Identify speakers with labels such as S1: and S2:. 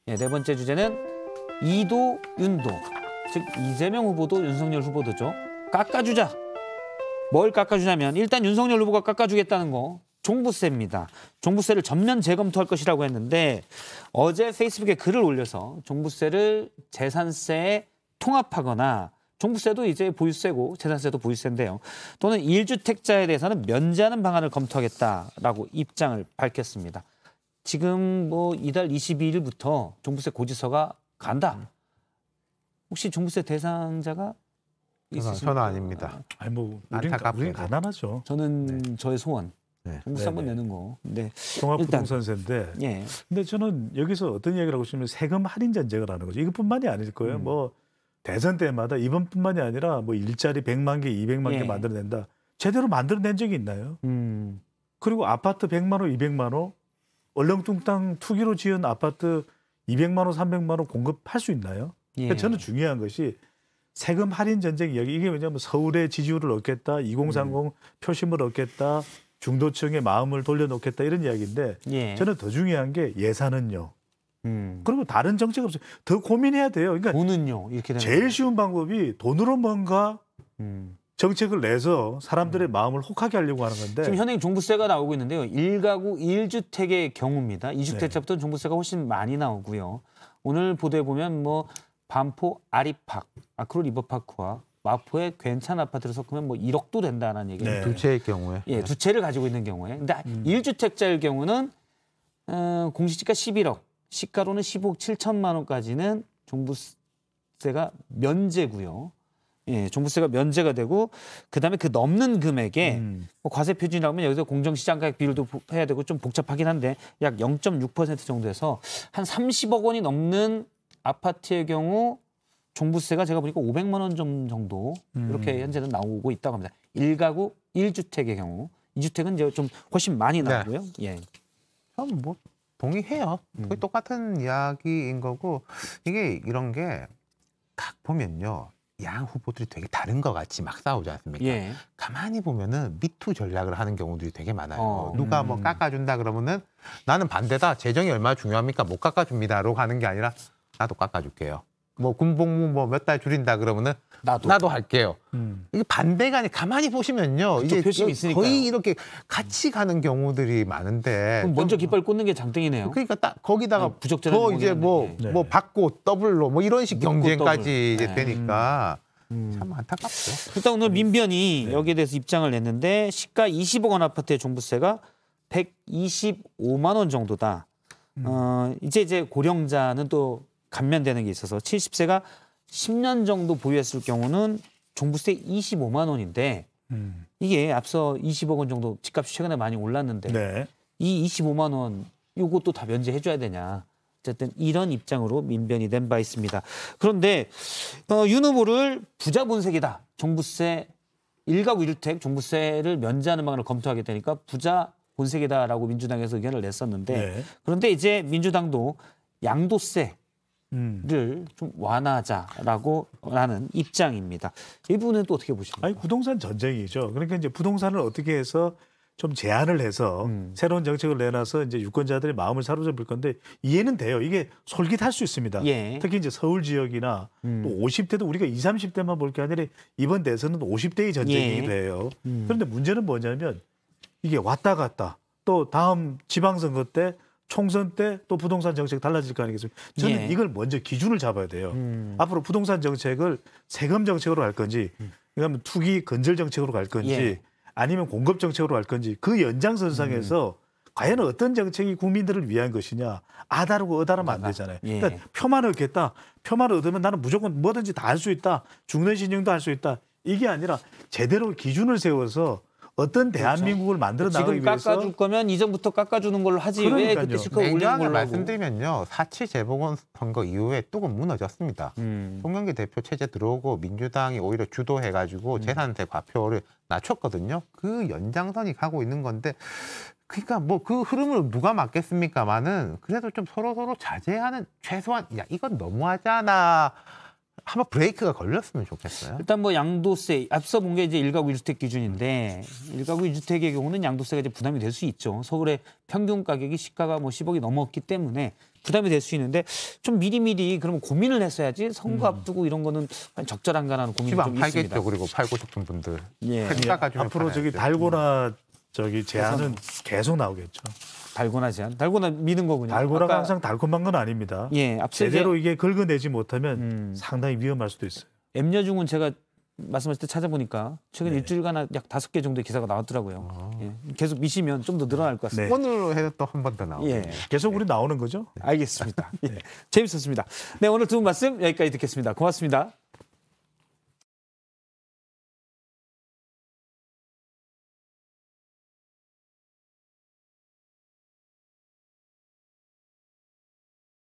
S1: 예, 네 번째 주제는 이도, 윤도, 즉 이재명 후보도 윤석열 후보도죠. 깎아주자. 뭘 깎아주냐면 일단 윤석열 후보가 깎아주겠다는 거 종부세입니다. 종부세를 전면 재검토할 것이라고 했는데 어제 페이스북에 글을 올려서 종부세를 재산세에 통합하거나 종부세도 이제 보유세고 재산세도 보유세인데요. 또는 1주택자에 대해서는 면제하는 방안을 검토하겠다라고 입장을 밝혔습니다. 지금 뭐 이달 22일부터 종부세 고지서가 간다. 혹시 종부세 대상자가 있으십니까?
S2: 저는 아닙니다.
S3: 아니 뭐
S2: 안타깝게도.
S3: 우린 가난하죠.
S1: 저는 저의 소원.
S2: 네.
S1: 종부세 한번
S3: 네네.
S1: 내는 거. 네.
S3: 종합부동산세인데.
S1: 예.
S3: 근데 저는 여기서 어떤 이야기를 하고 싶으면 세금 할인 전쟁을 하는 거죠. 이것뿐만이 아닐 거예요. 뭐 대선 때마다 이번뿐만이 아니라 뭐 일자리 100만 개, 200만 개
S1: 예.
S3: 만들어낸다. 제대로 만들어낸 적이 있나요? 그리고 아파트 100만 원, 200만 원, 얼렁뚱땅 투기로 지은 아파트 200만 원, 300만 원 공급할 수 있나요?
S1: 예.
S3: 그러니까 저는 중요한 것이 세금 할인 전쟁 이야기. 이게 왜냐하면 서울의 지지율을 얻겠다, 2030 표심을 얻겠다, 중도층의 마음을 돌려놓겠다 이런 이야기인데
S1: 예.
S3: 저는 더 중요한 게 예산은요. 그리고 다른 정책 없어요. 더 고민해야 돼요. 그러니까
S1: 돈은요. 이렇게 되는
S3: 제일 쉬운 방법이 돈으로 뭔가 정책을 내서 사람들의 마음을 혹하게 하려고 하는 건데
S1: 지금 현행 종부세가 나오고 있는데요. 1가구 1주택의 경우입니다. 2주택자부터는 종부세가 훨씬 많이 나오고요. 오늘 보도에 보면 뭐 반포 아리팍, 아크로 리버파크와 마포의 괜찮은 아파트를 섞으면 뭐 1억도 된다는 얘기예요.
S3: 네.
S2: 두 채의 경우에.
S1: 예, 두 채를 가지고 있는 경우에. 근데 1주택자일 경우는 공시지가 11억, 시가로는 15억 7천만 원까지는 종부세가 면제고요. 예, 종부세가 면제가 되고 그다음에 그 넘는 금액에 뭐 과세 표준이라고 하면 여기서 공정시장 가격 비율도 해야 되고 좀 복잡하긴 한데 약 0.6% 정도에서 한 30억 원이 넘는 아파트의 경우 종부세가 제가 보니까 500만 원 정도 이렇게 현재는 나오고 있다고 합니다. 1가구 1주택의 경우. 2주택은 이제 좀 훨씬 많이 나오고요. 예.
S2: 저는 뭐 동의해요. 거의 똑같은 이야기인 거고 이게 이런 게 각 보면요. 양 후보들이 되게 다른 것 같이 막 싸우지 않습니까?
S1: 예.
S2: 가만히 보면은 미투 전략을 하는 경우들이 되게 많아요.
S1: 어.
S2: 누가 뭐 깎아준다 그러면은 나는 반대다. 재정이 얼마나 중요합니까? 못 깎아줍니다로 가는 게 아니라 나도 깎아줄게요. 뭐 군복무 뭐 몇 달 줄인다 그러면은 나도 할게요. 이게 반대가 아니 가만히 보시면요. 이게
S1: 표심이 있으니까요.
S2: 거의 이렇게 같이 가는 경우들이 많은데.
S1: 그럼 먼저 깃발 꽂는 게 장땡이네요.
S2: 그러니까 딱 거기다가
S1: 아니, 부적절한
S2: 더 이제 뭐
S1: 공약인데.
S3: 네.
S2: 받고 더블로 뭐 이런 식
S1: 받고
S2: 경쟁까지
S1: 더블.
S2: 이제
S1: 네.
S2: 되니까 참 안타깝죠.
S1: 일단 오늘 민변이 여기에 대해서 입장을 냈는데 시가 20억 원 아파트의 종부세가 125만 원 정도다. 이제 고령자는 또 감면되는 게 있어서 70세가 10년 정도 보유했을 경우는 종부세 25만 원인데 이게 앞서 20억 원 정도 집값이 최근에 많이 올랐는데
S3: 네.
S1: 이 25만 원 이것도 다 면제해 줘야 되냐. 어쨌든 이런 입장으로 민변이 낸 바 있습니다. 그런데 윤 후보를 부자 본색이다. 종부세 1가구 1주택 종부세를 면제하는 방안을 검토하겠다니까 부자 본색이다라고 민주당에서 의견을 냈었는데
S3: 네.
S1: 그런데 이제 민주당도 양도세를 좀 완화하자라고 라는 입장입니다. 이 부분은 또 어떻게 보십니까?
S3: 아니 부동산 전쟁이죠. 그러니까 이제 부동산을 어떻게 해서 좀 제한을 해서 새로운 정책을 내놔서 이제 유권자들의 마음을 사로잡을 건데 이해는 돼요. 이게 솔깃할 수 있습니다.
S1: 예.
S3: 특히 이제 서울 지역이나 또 50대도 우리가 20, 30대만 볼 게 아니라 이번 대선은 50대의 전쟁이기도 해요. 그런데 문제는 뭐냐면 이게 왔다 갔다 또 다음 지방선거 때 총선 때 또 부동산 정책 달라질 거 아니겠습니까? 저는
S1: 예.
S3: 이걸 먼저 기준을 잡아야 돼요. 앞으로 부동산 정책을 세금 정책으로 갈 건지 그러면 투기 건설 정책으로 갈 건지
S1: 예.
S3: 아니면 공급 정책으로 갈 건지 그 연장선상에서 과연 어떤 정책이 국민들을 위한 것이냐 아다르고 어다르면 안 되잖아요.
S1: 예.
S3: 그러니까 표만 얻겠다. 표만 얻으면 나는 무조건 뭐든지 다 할 수 있다. 중내 신용도 할 수 있다. 이게 아니라 제대로 기준을 세워서 어떤 대한민국을 만들어 나가기
S1: 지금
S3: 위해서
S1: 깎아줄 거면 이전부터 깎아주는 걸로 하지 왜
S3: 그러니까요.
S1: 그때 실컷 올리는
S2: 냉정하게
S1: 걸로 하고.
S2: 말씀드리면요. 4.7 재보궐선거 이후에 뚝은 무너졌습니다. 송영길 대표 체제 들어오고 민주당이 오히려 주도해가지고 재산세 과표를 낮췄거든요. 그 연장선이 가고 있는 건데 그러니까 뭐 그 흐름을 누가 막겠습니까만은 그래도 좀 서로 자제하는 최소한 야 이건 너무하잖아 한번 브레이크가 걸렸으면 좋겠어요.
S1: 일단 뭐 양도세 앞서 본 게 이제 1가구 1주택 기준인데 1가구 1주택의 경우는 양도세가 이제 부담이 될 수 있죠. 서울의 평균 가격이 시가가 뭐 10억이 넘었기 때문에 부담이 될 수 있는데 좀 미리미리 그러면 고민을 했어야지 선거 앞두고 이런 거는 적절한가라는 고민이
S2: 집 안
S1: 좀
S2: 팔겠죠.
S1: 있습니다.
S2: 그리고 팔고 싶은 분들.
S1: 예.
S3: 앞으로 저기 달고나 저기 제한은 계속 나오겠죠.
S1: 달고나 제한, 달고나 미는 거군요.
S3: 달고나가 항상 달콤한 건 아닙니다.
S1: 예, 앞서
S3: 제대로 이게 긁어내지 못하면 상당히 위험할 수도 있어요.
S1: 엠여중은 제가 말씀하실 때 찾아보니까 최근 일주일간 약 5개 정도의 기사가 나왔더라고요. 예. 계속 미시면 좀 더 늘어날 것 같습니다.
S2: 오늘로 해도 또 한 번 더 나오고.
S1: 예.
S3: 계속 우리 나오는 거죠?
S1: 알겠습니다. 예. 재밌었습니다. 네, 오늘 두 분 말씀 여기까지 듣겠습니다. 고맙습니다.